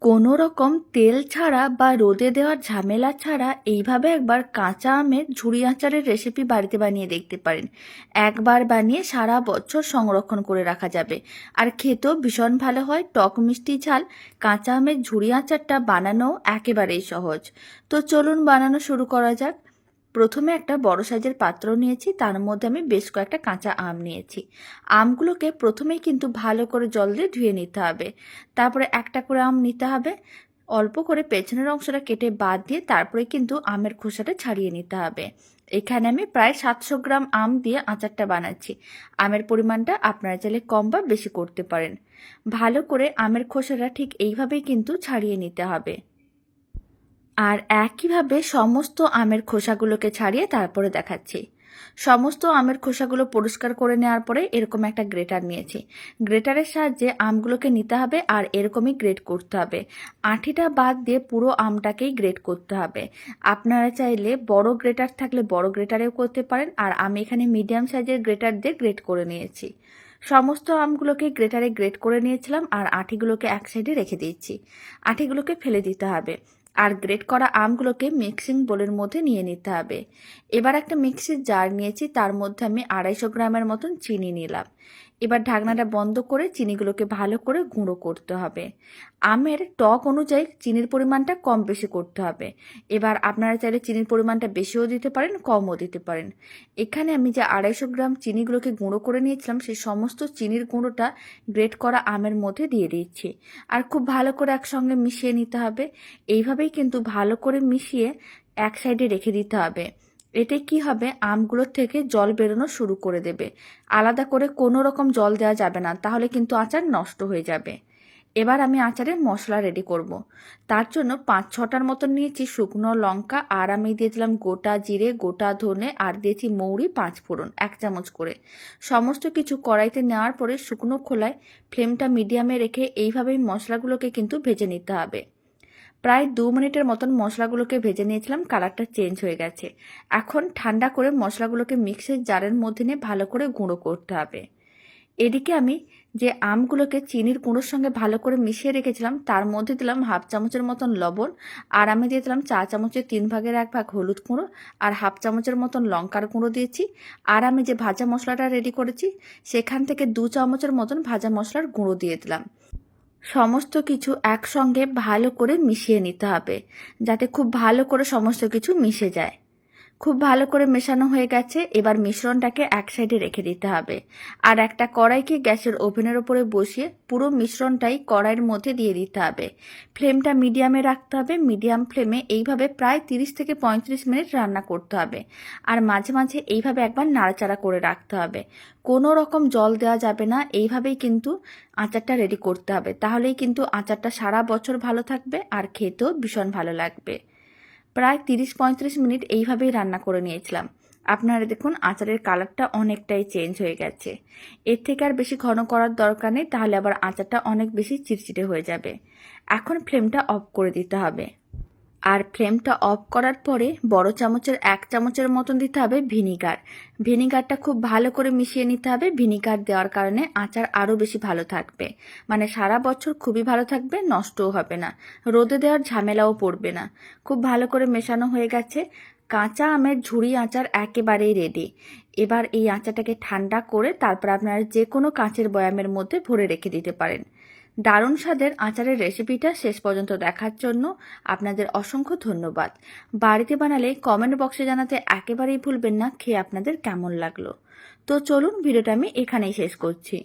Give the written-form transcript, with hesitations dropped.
কোনো রকম তেল ছাড়া বা রোদে দেওয়ার ঝামেলা ছাড়া এইভাবে একবার কাঁচা আমের ঝুরি আচারের রেসিপি বাড়িতে বানিয়ে দেখতে পারেন। একবার বানিয়ে সারা বছর সংরক্ষণ করে রাখা যাবে, আর খেতেও ভীষণ ভালো হয়। টক মিষ্টি ঝাল কাঁচা আমের ঝুরি আচারটা বানানো একেবারেই সহজ। তো চলুন বানানো শুরু করা যাক। প্রথমে একটা বড় সাইজের পাত্র নিয়েছি, তার মধ্যে আমি বেশ কয়েকটা কাঁচা আম নিয়েছি। আমগুলোকে প্রথমেই কিন্তু ভালো করে জল দিয়ে ধুয়ে নিতে হবে। তারপরে একটা করে আম নিতে হবে, অল্প করে পেছনের অংশটা কেটে বাদ দিয়ে তারপরে কিন্তু আমের খোসাটা ছাড়িয়ে নিতে হবে। এখানে আমি প্রায় 700 গ্রাম আম দিয়ে আচারটা বানাচ্ছি। আমের পরিমাণটা আপনারা চাইলে কম বা বেশি করতে পারেন। ভালো করে আমের খোসাটা ঠিক এইভাবেই কিন্তু ছাড়িয়ে নিতে হবে। আর একইভাবে সমস্ত আমের খোসাগুলোকে ছাড়িয়ে তারপরে দেখাচ্ছি। সমস্ত আমের খোসাগুলো পরিষ্কার করে নেওয়ার পরে এরকম একটা গ্রেটার নিয়েছি। গ্রেটারের সাহায্যে আমগুলোকে নিতে হবে আর এরকমই গ্রেট করতে হবে। আঁটিটা বাদ দিয়ে পুরো আমটাকেই গ্রেট করতে হবে। আপনারা চাইলে বড় গ্রেটার থাকলে বড় গ্রেটারেও করতে পারেন, আর আমি এখানে মিডিয়াম সাইজের গ্রেটার দিয়ে গ্রেট করে নিয়েছি। সমস্ত আমগুলোকে গ্রেটারে গ্রেট করে নিয়েছিলাম আর আঁটিগুলোকে এক সাইডে রেখে দিয়েছি। আঁটিগুলোকে ফেলে দিতে হবে। আর গ্রেট করা আমগুলোকে মিক্সিং বোলের মধ্যে নিয়ে নিতে হবে। এবার একটা মিক্সির জার নিয়েছি, তার মধ্যে আমি 250 গ্রামের মতন চিনি নিলাম। এবার ঢাকনাটা বন্ধ করে চিনিগুলোকে ভালো করে গুঁড়ো করতে হবে। আমের টক অনুযায়ী চিনির পরিমাণটা কম বেশি করতে হবে। এবার আপনারা চাইলে চিনির পরিমাণটা বেশিও দিতে পারেন, কমও দিতে পারেন। এখানে আমি যে 250 গ্রাম চিনিগুলোকে গুঁড়ো করে নিয়েছিলাম, সেই সমস্ত চিনির গুঁড়োটা গ্রেট করা আমের মধ্যে দিয়ে দিচ্ছি। আর খুব ভালো করে একসঙ্গে মিশিয়ে নিতে হবে। এইভাবেই কিন্তু ভালো করে মিশিয়ে এক সাইডে রেখে দিতে হবে। এতে কি হবে, আমগুলোর থেকে জল বেরোনো শুরু করে দেবে। আলাদা করে কোনো রকম জল দেওয়া যাবে না, তাহলে কিন্তু আচার নষ্ট হয়ে যাবে। এবার আমি আচারের মশলা রেডি করব। তার জন্য 5-6টার মতন নিয়েছি শুকনো লঙ্কা, আর আমি দিয়েছিলাম গোটা জিরে, গোটা ধনে, আর দিয়েছি মৌরি 5 ফোড়ন 1 চামচ করে। সমস্ত কিছু কড়াইতে নেওয়ার পরে শুকনো খোলায় ফ্লেমটা মিডিয়ামে রেখে এইভাবেই মশলাগুলোকে কিন্তু ভেজে নিতে হবে। প্রায় 2 মিনিটের মতন মশলাগুলোকে ভেজে নিয়েছিলাম, কালারটা চেঞ্জ হয়ে গেছে। এখন ঠান্ডা করে মশলাগুলোকে মিক্সির জারের মধ্যে নিয়ে ভালো করে গুঁড়ো করতে হবে। এদিকে আমি যে আমগুলোকে চিনির গুঁড়োর সঙ্গে ভালো করে মিশিয়ে রেখেছিলাম, তার মধ্যে দিলাম 1/2 চামচের মতন লবণ, আর আমি দিয়ে দিলাম 4 চামচের 3 ভাগের 1 ভাগ হলুদ গুঁড়ো, আর 1/2 চামচের মতন লঙ্কার গুঁড়ো দিয়েছি। আর আমি যে ভাজা মশলাটা রেডি করেছি, সেখান থেকে 2 চামচের মতন ভাজা মশলার গুঁড়ো দিয়ে দিলাম। সমস্ত কিছু একসঙ্গে ভালো করে মিশিয়ে নিতে হবে, যাতে খুব ভালো করে সমস্ত কিছু মিশে যায়। খুব ভালো করে মেশানো হয়ে গেছে। এবার মিশ্রণটাকে এক সাইডে রেখে দিতে হবে। আর একটা কড়াইকে গ্যাসের ওভেনের ওপরে বসিয়ে পুরো মিশ্রণটাই কড়াইয়ের মধ্যে দিয়ে দিতে হবে। ফ্লেমটা মিডিয়ামে রাখতে হবে। মিডিয়াম ফ্লেমে এইভাবে প্রায় 30 থেকে 35 মিনিট রান্না করতে হবে। আর মাঝে মাঝে এইভাবে একবার নাড়াচাড়া করে রাখতে হবে। কোনো রকম জল দেওয়া যাবে না। এইভাবেই কিন্তু আচারটা রেডি করতে হবে, তাহলেই কিন্তু আচারটা সারা বছর ভালো থাকবে আর খেতেও ভীষণ ভালো লাগবে। প্রায় 30-35 মিনিট এইভাবেই রান্না করে নিয়েছিলাম। আপনারা দেখুন আচারের কালারটা অনেকটাই চেঞ্জ হয়ে গেছে। এর থেকে আর বেশি ঘন করার দরকার নেই, তাহলে আবার আচারটা অনেক বেশি চিটচিটে হয়ে যাবে। এখন ফ্লেমটা অফ করে দিতে হবে। আর ফ্লেমটা অফ করার পরে বড় চামচের 1 চামচের মতন দিতে হবে ভিনিগার। ভিনিগারটা খুব ভালো করে মিশিয়ে নিতে হবে। ভিনিগার দেওয়ার কারণে আচার আরও বেশি ভালো থাকবে, মানে সারা বছর খুবই ভালো থাকবে, নষ্টও হবে না, রোদে দেওয়ার ঝামেলাও পড়বে না। খুব ভালো করে মেশানো হয়ে গেছে। কাঁচা আমের ঝুরি আচার একেবারেই রেডি। এবার এই আচারটাকে ঠান্ডা করে তারপর আপনারা যে কোনো কাঁচের বয়ামের মধ্যে ভরে রেখে দিতে পারেন। দারুণ স্বাদের আচারের রেসিপিটা শেষ পর্যন্ত দেখার জন্য আপনাদের অসংখ্য ধন্যবাদ। বাড়িতে বানালে কমেন্ট বক্সে জানাতে একেবারেই ভুলবেন না খেয়ে আপনাদের কেমন লাগলো। তো চলুন, ভিডিওটা আমি এখানেই শেষ করছি।